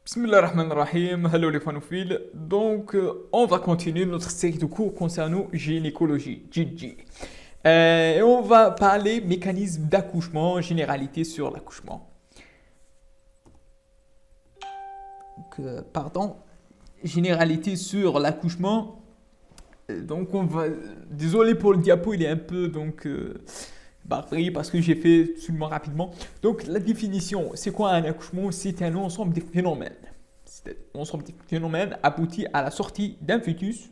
Bismillahirrahmanirrahim, hello les phanophiles. On va continuer notre série de cours concernant gynécologie, Gigi. Et on va parler mécanisme d'accouchement, généralité sur l'accouchement. Pardon, généralité sur l'accouchement. Désolé pour le diapo, il est un peu barbare parce que j'ai fait seulement rapidement. Donc la définition, c'est quoi un accouchement? C'est un ensemble de phénomènes. C'est un ensemble de phénomènes aboutit à la sortie d'un fœtus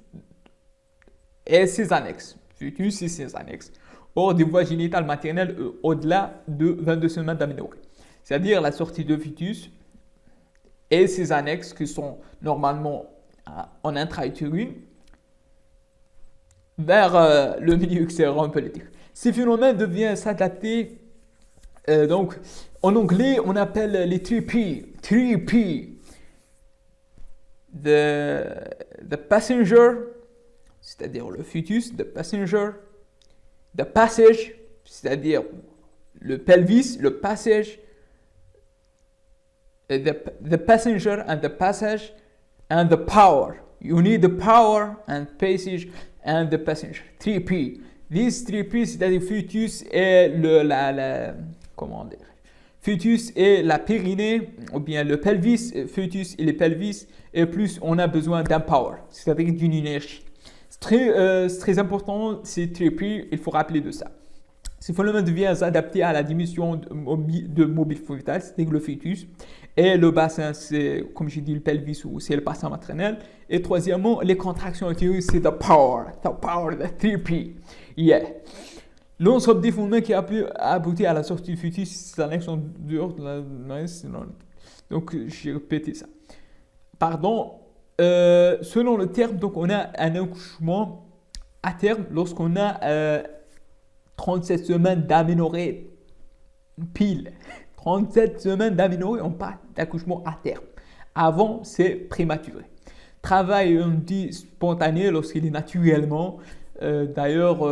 et ses annexes. Fœtus et ses annexes. Hors des voies génitales maternelles au-delà de 22 semaines d'aménorrhée. C'est-à-dire la sortie de fœtus et ses annexes qui sont normalement en intra-utérine vers le milieu extérieur, on peut le dire. Ces phénomènes deviennent s'adapter. En anglais, on appelle les 3P. 3P. The passenger, c'est-à-dire le fœtus, the passenger. The passage, c'est-à-dire le pelvis, le passage. The passenger and the passage and the power. You need the power and passage and the passenger. 3P. These 3P, c'est-à-dire fœtus et fœtus et la périnée, ou bien le pelvis, fœtus et le pelvis, et plus on a besoin d'un power, c'est-à-dire d'une énergie. C'est très important, ces 3P, il faut rappeler de ça. Ce phénomène devient adapté à la diminution de mobile fœtal, c'est-à-dire le fœtus. Et le bassin, c'est, comme j'ai dit, le pelvis ou c'est le bassin maternel. Et troisièmement, les contractions utérines, c'est the power, the 3P. Yeah. L'ensemble des phénomènes qui a abouti à la sortie du fœtus, ces annexes sont dehors de la nice. Donc, j'ai répété ça. Pardon. Selon le terme, donc, on a un accouchement à terme lorsqu'on a 37 semaines d'aménorrhée pile. 37 semaines d'aménorrhée, on parle d'accouchement à terme. Avant, c'est prématuré. Travail, on dit spontané lorsqu'il est naturellement. D'ailleurs,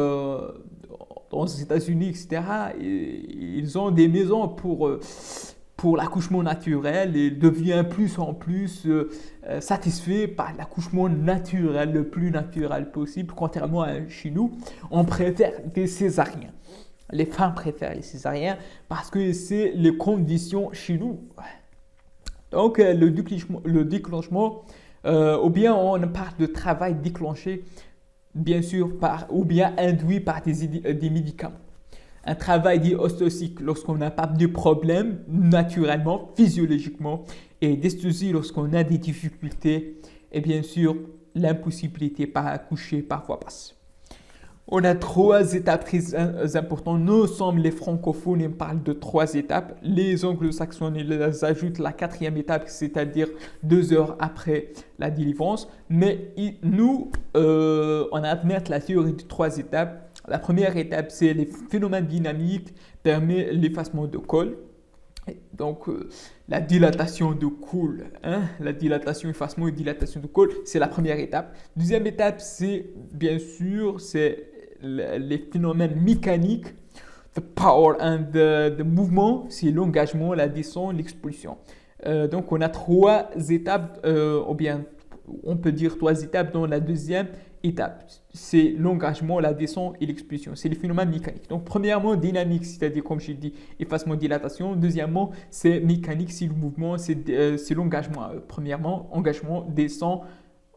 aux États-Unis, etc., ils ont des maisons pour l'accouchement naturel et devient plus en plus satisfait par l'accouchement naturel, le plus naturel possible. Contrairement à chez nous, on préfère des césariens. Les femmes préfèrent les césariens parce que c'est les conditions chez nous. Donc, le déclenchement, ou bien on parle de travail déclenché, bien sûr, ou bien induit par des médicaments. Un travail diagnostique lorsqu'on n'a pas de problème naturellement, physiologiquement, et d'esthésie lorsqu'on a des difficultés, et bien sûr, l'impossibilité par accoucher parfois passe. On a 3 étapes très importantes. Nous sommes les francophones, ils parlent de 3 étapes. Les anglo-saxons, ils ajoutent la 4e étape, c'est-à-dire 2 heures après la délivrance. Mais nous, on admet la théorie de 3 étapes. La première étape, c'est les phénomènes dynamiques, permet l'effacement de col. Donc, la dilatation de col, la dilatation, effacement et dilatation de col, c'est la première étape. Deuxième étape, c'est bien sûr, c'est les phénomènes mécaniques, the power and the mouvement, c'est l'engagement, la descente, l'expulsion. Donc, on a 3 étapes, ou bien on peut dire 3 étapes dans la deuxième étape. C'est l'engagement, la descente et l'expulsion. C'est les phénomènes mécaniques. Donc, premièrement, dynamique, c'est-à-dire, comme j'ai dit, effacement, dilatation. Deuxièmement, c'est mécanique, c'est le mouvement, c'est l'engagement. Premièrement, engagement, descend,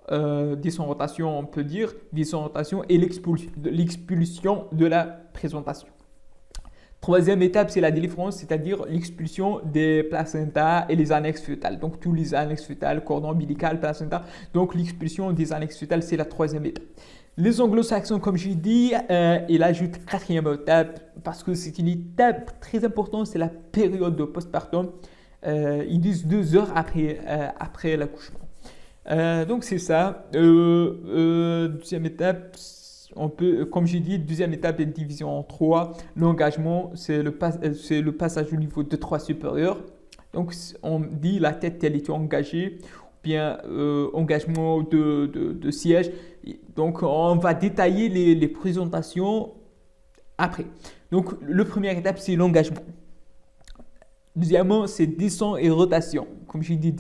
rotation, on peut dire, descend, rotation et l'expulsion de la présentation. Troisième étape, c'est la délivrance, c'est-à-dire l'expulsion des placentas et les annexes fœtales. Donc, tous les annexes fœtales, cordon ombilical, placenta. Donc, l'expulsion des annexes fœtales, c'est la troisième étape. Les anglo-saxons, comme j'ai dit, ils ajoutent 4e étape parce que c'est une étape très importante, c'est la période de postpartum. Ils disent 2 heures après l'accouchement. Donc, c'est ça. Deuxième étape, comme j'ai dit, deuxième étape est division en 3. L'engagement, c'est le passage au niveau de 3 supérieur. Donc, on dit la tête, elle est engagée, ou bien engagement de siège. Donc, on va détailler les présentations après. Donc, la première étape, c'est l'engagement. Deuxièmement, c'est descente et rotation. comme j'ai dit,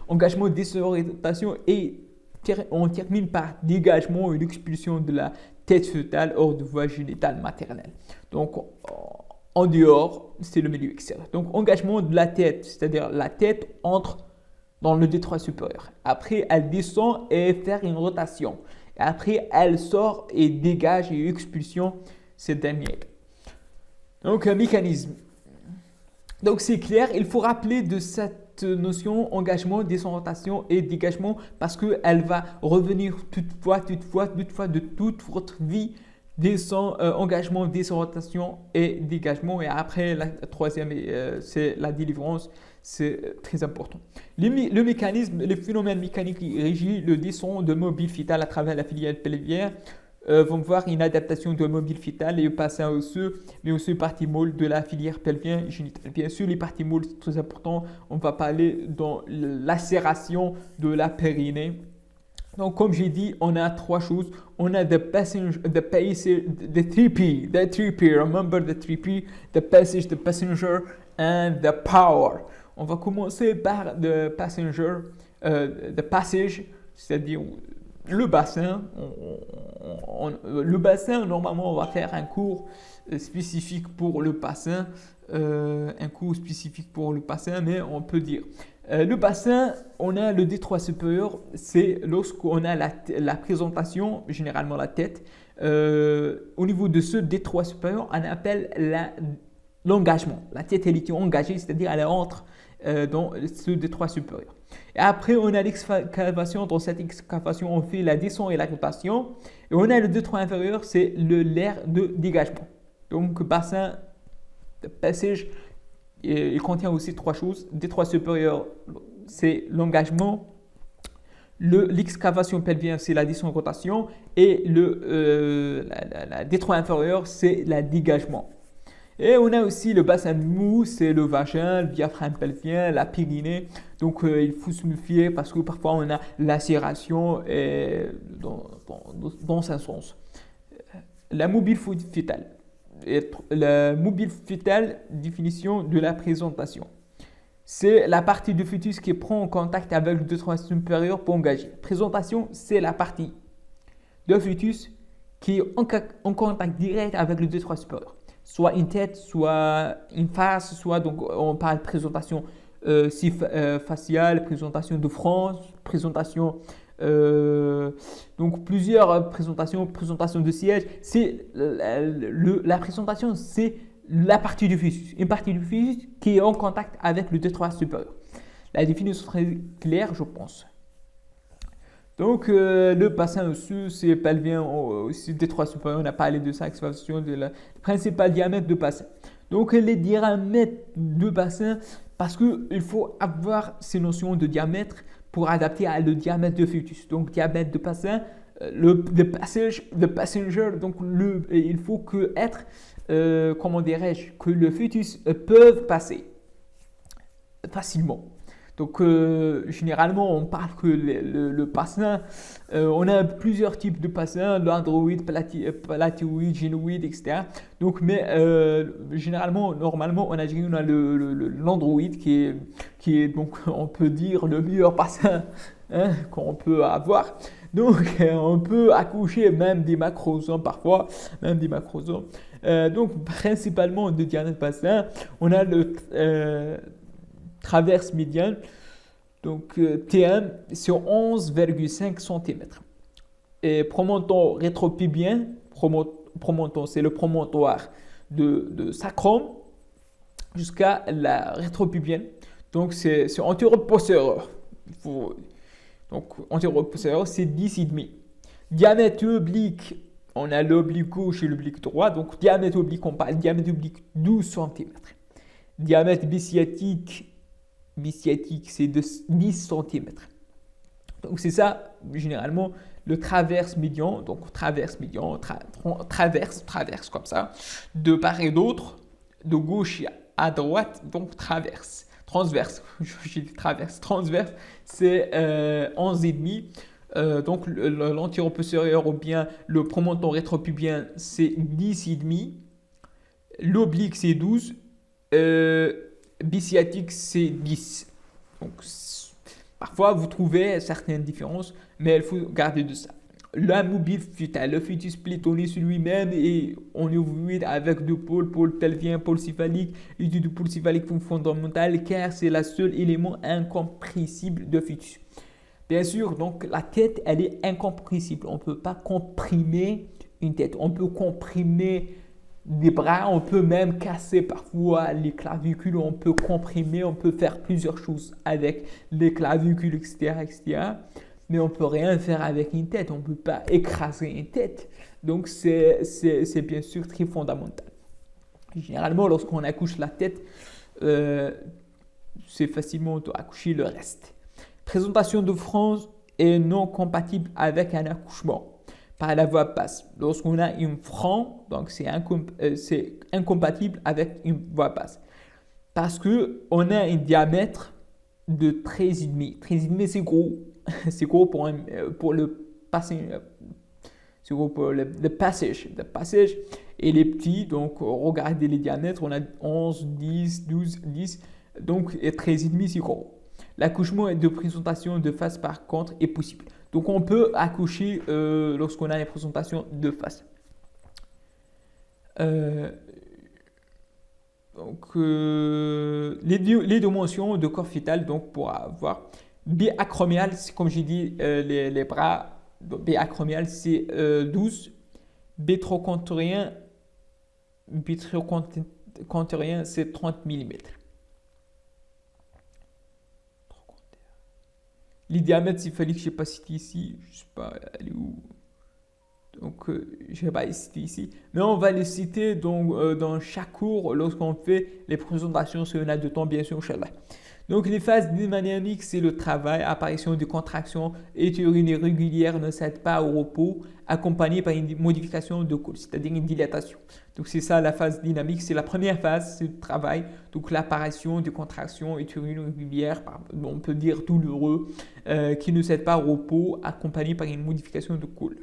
engagement, désorientation et on termine par dégagement et l'expulsion de la tête fœtale hors de voie génitale maternelle. Donc, en dehors, c'est le milieu extérieur. Donc, engagement de la tête, c'est-à-dire la tête entre dans le détroit supérieur. Après, elle descend et fait une rotation. Et après, elle sort et dégage et expulsion cette dernière. Donc, un mécanisme. Donc, c'est clair, il faut rappeler de cette notion engagement, désorientation et dégagement parce qu'elle va revenir toutefois de toute votre vie. Engagement, désorientation et dégagement. Et après, la troisième, c'est la délivrance. C'est très important. Le mécanisme, les phénomènes mécaniques qui régissent le descend de mobile fœtal à travers la filière pelvienne vont voir une adaptation de mobile fœtal et le bassin osseux, mais aussi les parties molles de la filière pelvienne génitale. Bien sûr, les parties molles, c'est très important. On va parler dans la lacération de la périnée. Donc, comme j'ai dit, on a trois choses. On a the passenger, the 3P. Remember the 3P, the passage, the passenger, and the power. On va commencer par the passenger, the passage, c'est-à-dire le bassin. Le bassin, normalement, on va faire un cours spécifique pour le bassin, mais on peut dire. Le bassin, on a le détroit supérieur, c'est lorsqu'on a la présentation, généralement la tête. Au niveau de ce détroit supérieur, on appelle l'engagement. La tête, elle est engagée, c'est-à-dire elle entre dans ce détroit supérieur. Et après, on a l'excavation. Dans cette excavation, on fait la descente et la rotation. Et on a le détroit inférieur, c'est l'air de dégagement. Donc, bassin, passage, il contient aussi trois choses. Détroit supérieur, c'est l'engagement. L'excavation pelvienne, c'est la descente et rotation. Et le détroit inférieur, c'est le dégagement. Et on a aussi le bassin mou, c'est le vagin, le diaphragme pelvien, la périnée. Donc, il faut se méfier parce que parfois, on a lacération dans un sens. La mobile fœtale. La mobile fœtale, définition de la présentation. C'est la partie du fœtus qui prend en contact avec le détroit supérieur pour engager. Présentation, c'est la partie du fœtus qui est en contact direct avec le détroit supérieur. Soit une tête, soit une face, soit donc on parle de présentation faciale, présentation de front, présentation donc plusieurs présentations de siège. C'est la présentation, c'est la partie du fœtus, une partie du fœtus qui est en contact avec le détroit supérieur. La définition est très claire, je pense. Donc, le bassin osseux, c'est pelvien, aussi détroit supérieur, on a parlé de ça, excavation de la principal diamètre de bassin. Donc, les diamètres de bassin, parce qu'il faut avoir ces notions de diamètre pour adapter à le diamètre de fœtus. Donc, diamètre de bassin, le passenger, donc il faut que que le fœtus peut passer facilement. Donc, généralement, on parle que le bassin, on a plusieurs types de bassins, l'androïde, platéoïde, génoïde, etc. Donc, mais généralement, normalement, on a l'androïde qui est, donc, on peut dire, le meilleur bassin qu'on peut avoir. Donc, on peut accoucher même des macrosomes parfois, donc, principalement de diamètre bassin, on a le traverse médiane, donc TM, c'est 11,5 cm. Et promontoire rétropubien, promontoire, c'est le promontoire de sacrum jusqu'à la rétropubienne. Donc, c'est antéro-postérieur. Donc, antéro-postérieur, c'est 10,5. Diamètre oblique, on a l'oblique gauche et l'oblique droit. Donc, diamètre oblique, on parle diamètre oblique 12 cm. Diamètre biciatique, c'est de 10 cm. Donc, c'est ça, généralement, le traverse médian. Donc, traverse comme ça, de part et d'autre, de gauche à droite, donc transverse, c'est 11,5. Donc, l'antéro-postérieur ou bien le promontoire rétropubien, c'est 10,5. L'oblique, c'est 12. Biciatique, c'est 10. Donc, parfois, vous trouvez certaines différences, mais il faut garder de ça. La mobile fœtale, le fœtus platonné sur lui-même et on évolue avec deux pôles, pôle pelvien, pôle céphalique, étude du pôle céphalique fondamental car c'est le seul élément incompressible de fœtus. Bien sûr, donc la tête, elle est incompressible. On ne peut pas comprimer une tête. On peut comprimer des bras, on peut même casser parfois les clavicules, on peut comprimer, on peut faire plusieurs choses avec les clavicules, etc., etc. Mais on ne peut rien faire avec une tête, on ne peut pas écraser une tête. Donc, c'est bien sûr très fondamental. Généralement, lorsqu'on accouche la tête, c'est facilement accoucher le reste. Présentation de France est non compatible avec un accouchement par la voie basse. Lorsqu'on a une franc, donc c'est incompatible avec une voie basse. Parce qu'on a un diamètre de 13,5. 13,5 c'est gros. C'est gros pour le passage. C'est gros pour le passage. Le passage et les petits, donc regardez les diamètres, on a 11, 10, 12, 10. Donc 13,5 c'est gros. L'accouchement de présentation de face par contre est possible. Donc on peut accoucher lorsqu'on a une présentation de face. Les dimensions de corps fœtal, donc pour avoir biacromial, c'est comme j'ai dit, les bras, biacromial c'est 12, bitroconturien c'est 30 mm. Les diamètres céphaliques, je ne sais pas citer ici, je ne sais pas elle est où. Donc, je ne vais pas les citer ici. Mais on va les citer donc, dans chaque cours lorsqu'on fait les présentations sur un de temps, bien sûr, Inch'Allah. Donc, les phases dynamiques, c'est le travail, apparition de contractions utérines régulières ne cède pas au repos, accompagnée par une modification de col, c'est-à-dire une dilatation. Donc, c'est ça la phase dynamique. C'est la première phase, c'est le travail. Donc, l'apparition de contractions utérines régulières, on peut dire douloureux, qui ne cèdent pas au repos, accompagnée par une modification de col.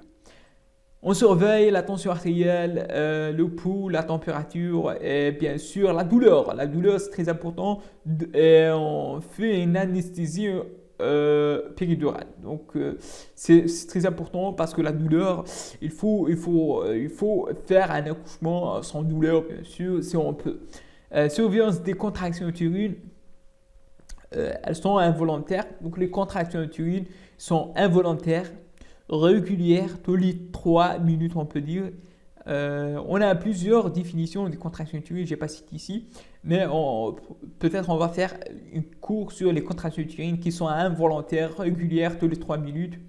On surveille la tension artérielle, le pouls, la température et bien sûr la douleur. La douleur, c'est très important. Et on fait une anesthésie péridurale. Donc, c'est très important parce que la douleur, il faut faire un accouchement sans douleur, bien sûr, si on peut. Surveillance des contractions utérines. Elles sont involontaires. Donc, les contractions utérines sont involontaires, régulière, tous les 3 minutes, on peut dire. On a plusieurs définitions des contractions utérines, je n'ai pas cité ici, mais peut-être on va faire un cours sur les contractions utérines qui sont involontaires, régulières, tous les 3 minutes.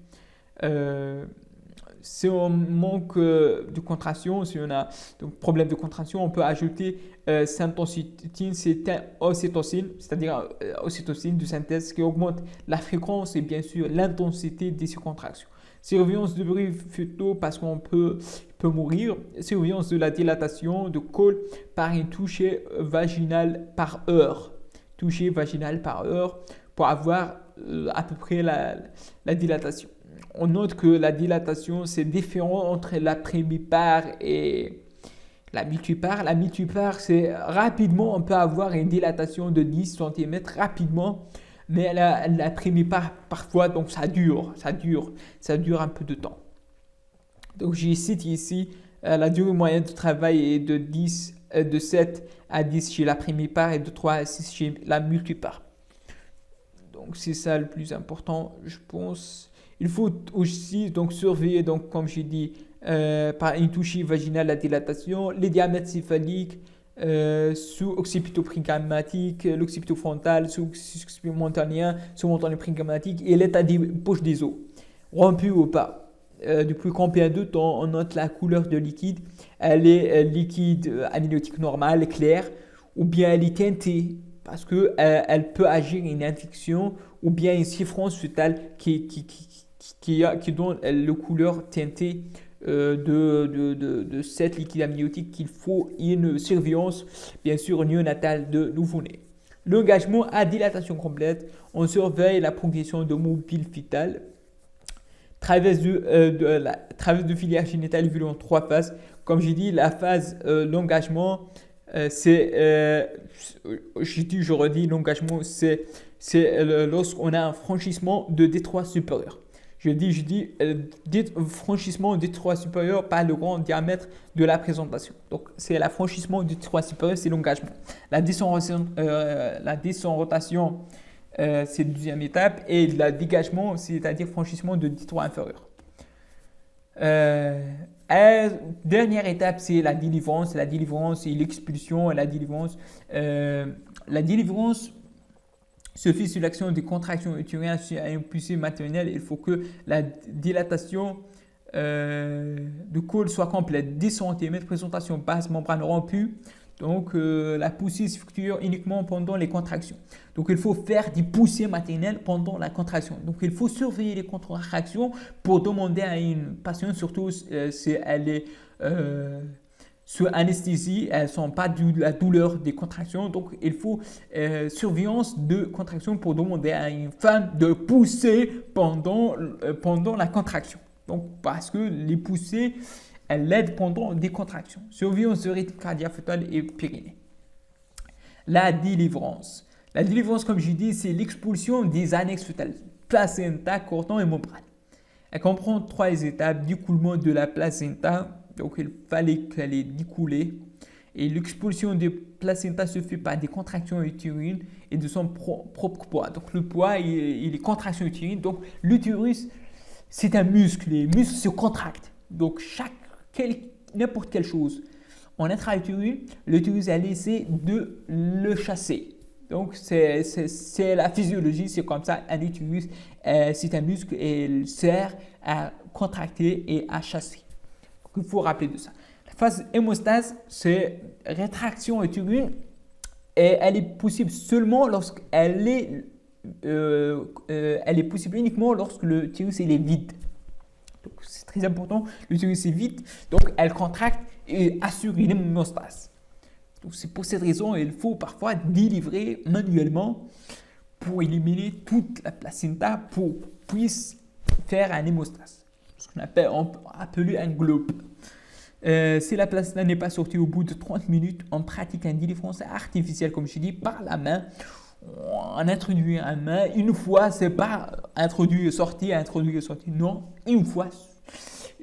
Si on manque de contraction, si on a donc problème de contraction, on peut ajouter syntocine, c'est ocytocine, c'est-à-dire ocytocine de synthèse qui augmente la fréquence et bien sûr l'intensité des contractions. Surveillance de bruit fœtaux parce qu'on peut mourir. Surveillance de la dilatation de col par une toucher vaginale par heure. Toucher vaginale par heure pour avoir à peu près la dilatation. On note que la dilatation, c'est différent entre la primipare et la multipare. La multipare, c'est rapidement, on peut avoir une dilatation de 10 cm rapidement. Mais la primipare, parfois, donc ça dure un peu de temps. Donc, j'ai cité ici, la durée moyenne de travail est de 7 à 10 chez la primipare et de 3 à 6 chez la multipare. Donc, c'est ça le plus important, je pense. Il faut aussi donc, surveiller, donc, comme j'ai dit, par une touchée vaginale la dilatation, les diamètres céphaliques, sous occipito prégrammatique, l'occipito frontal, sous occipito montanien, sous montanien prégrammatique et l'état des poches des os, rompu ou pas. Depuis combien de temps on note la couleur de liquide? Elle est liquide amniotique normal, clair, ou bien elle est teintée parce que elle peut agir une infection ou bien une souffrance fœtale qui donne la couleur teintée de cette liquide amniotique qu'il faut une surveillance, bien sûr, néonatale de nouveau-né. L'engagement à dilatation complète, on surveille la progression de mobile fœtale. Traverse de filière génitale évolue en 3 phases. Comme j'ai dit, la phase l'engagement, c'est, je redis, l'engagement, c'est c'est lorsqu'on a un franchissement de détroit supérieur. Je dis franchissement de détroit supérieur par le grand diamètre de la présentation. Donc, c'est l'affranchissement du détroit supérieur, c'est l'engagement. La descente rotation, c'est la deuxième étape. Et le dégagement, c'est-à-dire franchissement de détroit inférieur. Dernière étape, c'est la délivrance. La délivrance et l'expulsion. La délivrance se fait sur l'action de contraction utérine sur une poussée maternelle. Il faut que la dilatation du col soit complète. 10 cm, présentation basse, membrane rompue. Donc, la poussée s'effectue uniquement pendant les contractions. Donc, il faut faire des poussées maternelles pendant la contraction. Donc, il faut surveiller les contractions pour demander à une patiente, surtout si elle est sous anesthésie, elles ne sont pas la douleur des contractions. Donc, il faut surveillance de contractions pour demander à une femme de pousser pendant la contraction. Donc, parce que les poussées, elles l'aident pendant des contractions. Surveillance de rythme cardiaque fœtal et périnée. La délivrance. La délivrance, comme je dis, c'est l'expulsion des annexes fœtales, placenta, cordon et membrane. Elle comprend 3 étapes. Découlement de la placenta. Donc, il fallait qu'elle ait découlé. Et l'expulsion du placenta se fait par des contractions utérines et de son propre poids. Donc, le poids et les contractions utérines. Donc, l'utérus, c'est un muscle. Les muscles se contractent. Donc, n'importe quelle chose en intra-utérine, l'utérus a laissé de le chasser. Donc, c'est la physiologie, c'est comme ça. Un utérus, c'est un muscle et il sert à contracter et à chasser. Il faut rappeler de ça. La phase hémostase, c'est rétraction utérine et elle est possible seulement lorsqu'elle est, elle est possible uniquement lorsque l'utérus est vide. Donc, c'est très important. L'utérus est vide, donc elle contracte et assure une hémostase. Donc, c'est pour cette raison qu'il faut parfois délivrer manuellement pour éliminer toute la placenta pour puisse faire un hémostase. Ce qu'on appelle un globe. Si la placenta n'est pas sortie au bout de 30 minutes, on pratique une délivrance artificielle, comme je dis, par la main. On introduit la main. Une fois, c'est pas introduit et sorti, non, une fois.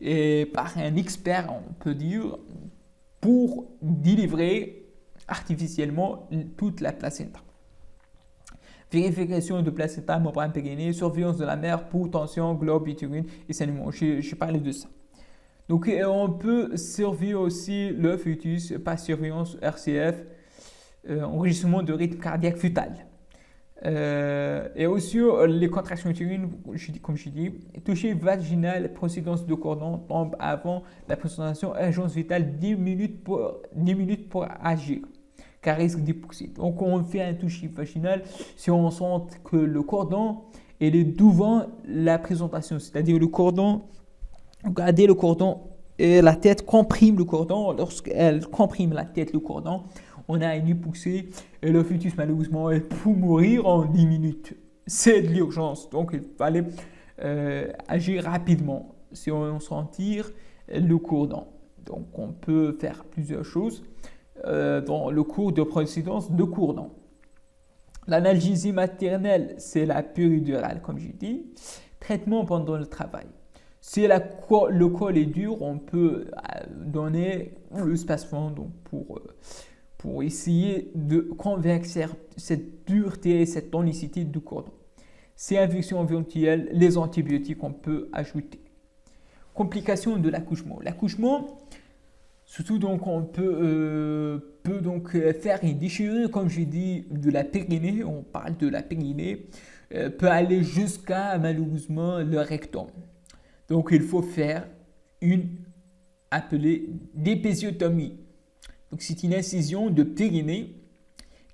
Et par un expert, on peut dire, pour délivrer artificiellement toute la placenta. Vérification de placenta, membrane périnée, surveillance de la mère pour tension, globe, utérine et saignement. Je parlais de ça. Donc, on peut surveiller aussi le fœtus par surveillance RCF, enregistrement de rythme cardiaque fœtal. Et aussi, les contractions utérines, comme je dis, toucher vaginal, procédance de cordon, tombe avant la présentation, urgence vitale, 10 minutes pour agir, car risque d'hypoxie. Donc, on fait un toucher vaginal si on sent que le cordon est devant la présentation, c'est-à-dire le cordon. Regardez le cordon et la tête comprime le cordon. Lorsqu'elle comprime la tête, le cordon, on a une hypoxie et le fœtus, malheureusement, il peut mourir en 10 minutes. C'est de l'urgence. Donc, il fallait agir rapidement si on sentit le cordon. Donc, on peut faire plusieurs choses dans le cours de précédence de cordon. L'analgésie maternelle, c'est la péridurale, comme j'ai dit. Traitement pendant le travail. Si le col est dur, on peut donner le spasfon pour essayer de convaincre cette dureté et cette tonicité du cordon. Si infection éventuelle, les antibiotiques, on peut ajouter. Complications de l'accouchement. L'accouchement, surtout donc on peut donc faire une déchirure, comme j'ai dit, de la périnée. On parle de la périnée, peut aller jusqu'à malheureusement le rectum. Donc, il faut faire une appelée d'épisiotomie. Donc, c'est une incision de périnée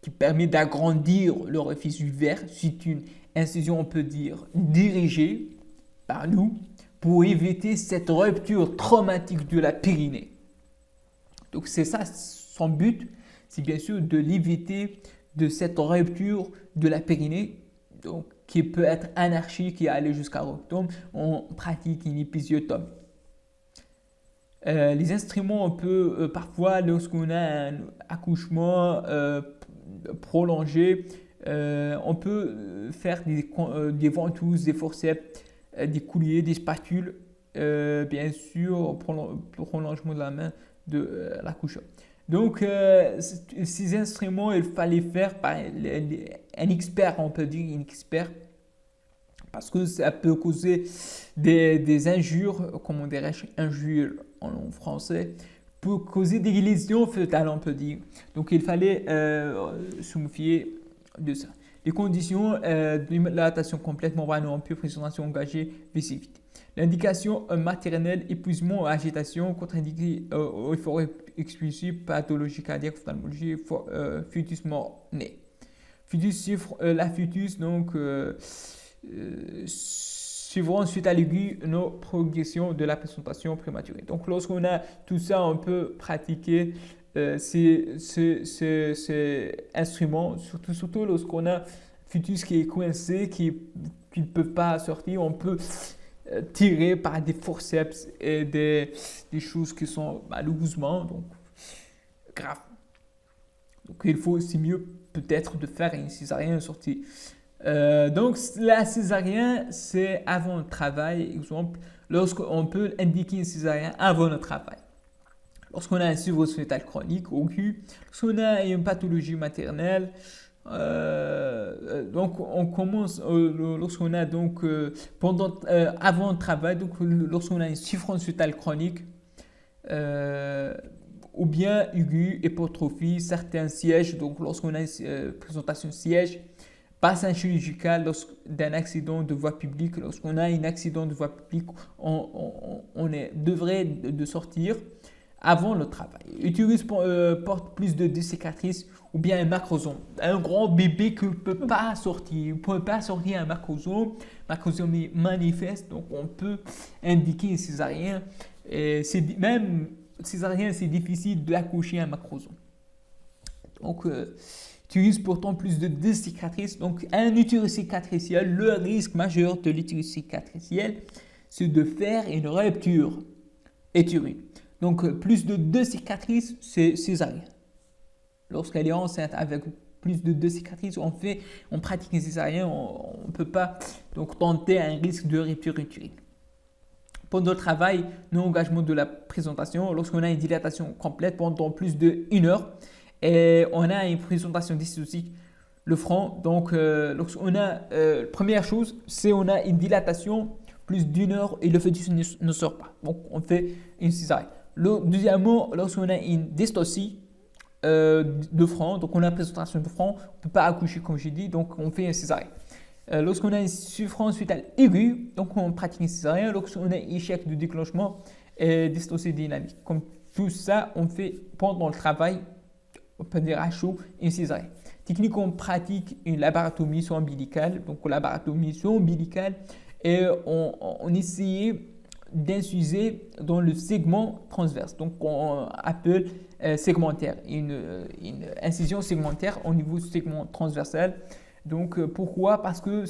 qui permet d'agrandir l'orifice uvaire. C'est une incision, on peut dire, dirigée par nous pour éviter cette rupture traumatique de la périnée. Donc, c'est ça son but, c'est bien sûr de l'éviter de cette rupture de la périnée. Donc, qui peut être anarchique et aller jusqu'à rectum, on pratique une épisiotomie. Les instruments, on peut parfois, lorsqu'on a un accouchement prolongé, On peut faire des ventouses, des forceps, des colliers, des spatules, bien sûr, prolongement de la main de l'accoucheur. Donc, ces instruments, il fallait faire par un expert, on peut dire, un expert, parce que ça peut causer des injures, comment dirais-je, injures en français, peut causer des lésions fœtales, on peut dire. Donc, il fallait se méfier de ça. Les conditions de dilatation complète, membrane rompue, présentation engagée, vésicité. L'indication maternelle, épuisement, agitation, contre-indiqué, euphorie expulsive, pathologie cardiaque, ophtalmologie, fœtus mort-né. Fœtus chiffre la fœtus, donc suivront suite à l'aiguille nos progressions de la présentation prématurée. Donc lorsqu'on a tout ça, on peut pratiquer ces instruments, surtout lorsqu'on a fœtus qui est coincé, qui ne peut pas sortir, on peut tirer par des forceps et des choses qui sont malheureusement donc graves. Donc il faut aussi mieux peut-être de faire une césarienne sortie. Donc la césarienne, c'est avant le travail. Exemple, lorsqu'on peut indiquer une césarienne avant le travail. Lorsqu'on a un fibrose fœtale chronique aigu, lorsqu'on a une pathologie maternelle, donc on commence lorsqu'on a donc avant le travail, donc lorsqu'on a une souffrance fœtale chronique, ou bien aiguë, hypertrophie, certains sièges, donc lorsqu'on a une présentation siège, passage chirurgical d'un accident de voie publique. Lorsqu'on a un accident de voie publique, on devrait de sortir avant le travail. L'utérus porte plus de cicatrices ou bien un macrosome. Un grand bébé qui ne peut pas sortir, un macrosome manifeste, donc on peut indiquer une césarienne. Même césarienne, c'est difficile d'accoucher un macrosome. Donc, utérus portant plus de cicatrices. Donc, un utérus cicatriciel, le risque majeur de l'utérus cicatriciel, c'est de faire une rupture utérine. Donc, plus de 2 cicatrices, c'est césarienne. Lorsqu'elle est enceinte avec plus de 2 cicatrices, on pratique une césarienne, on ne peut pas donc tenter un risque de rupture utérine. Pendant le travail, non-engagement de la présentation, lorsqu'on a une dilatation complète pendant plus d'1 heure, et on a une présentation dystocique, le front. Donc, lorsqu'on a, première chose, c'est on a une dilatation plus d'1 heure et le fœtus ne sort pas. Donc, on fait une césarienne. Deuxièmement, lorsqu'on a une dystocie de front, donc on a une présentation de front, on ne peut pas accoucher comme j'ai dit, donc on fait une césarienne. Lorsqu'on a une souffrance fœtale aiguë, donc on pratique une césarienne. Lorsqu'on a un échec de déclenchement et dystocie dynamique. Comme tout ça, on fait pendant le travail, on peut dire à chaud, une césarienne. Technique, on pratique une laparotomie ombilicale, donc laparotomie ombilicale, et on essayait d'inciser dans le segment transverse. Donc, on appelle segmentaire, une incision segmentaire au niveau du segment transversal. Donc, pourquoi? Parce que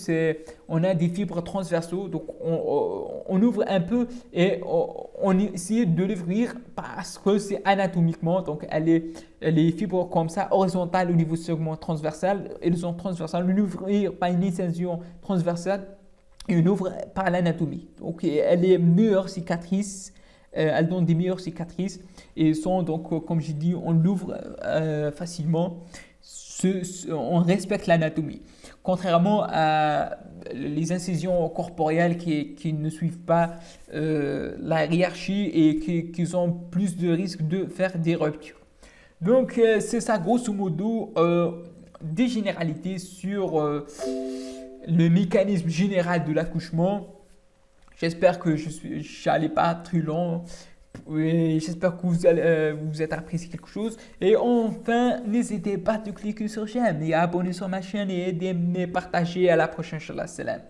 on a des fibres transversaux, donc on ouvre un peu et on essaie de l'ouvrir parce que c'est anatomiquement, donc les fibres comme ça, horizontales au niveau du segment transversal, elles sont transversales, on ouvrir par une incision transversale et on ouvre par l'anatomie. Donc, elle est meilleure cicatrice, elles donnent des meilleures cicatrices et sont donc, comme j'ai dit, on l'ouvre facilement. On respecte l'anatomie. Contrairement à les incisions corporelles qui ne suivent pas la hiérarchie et qui ont plus de risques de faire des ruptures. Donc, c'est ça, grosso modo, des généralités sur le mécanisme général de l'accouchement. J'espère que je n'allais pas très long. Oui, j'espère que vous êtes apprécié quelque chose. Et enfin, n'hésitez pas à cliquer sur j'aime et à abonner sur ma chaîne et aider à partager. À la prochaine. Salam.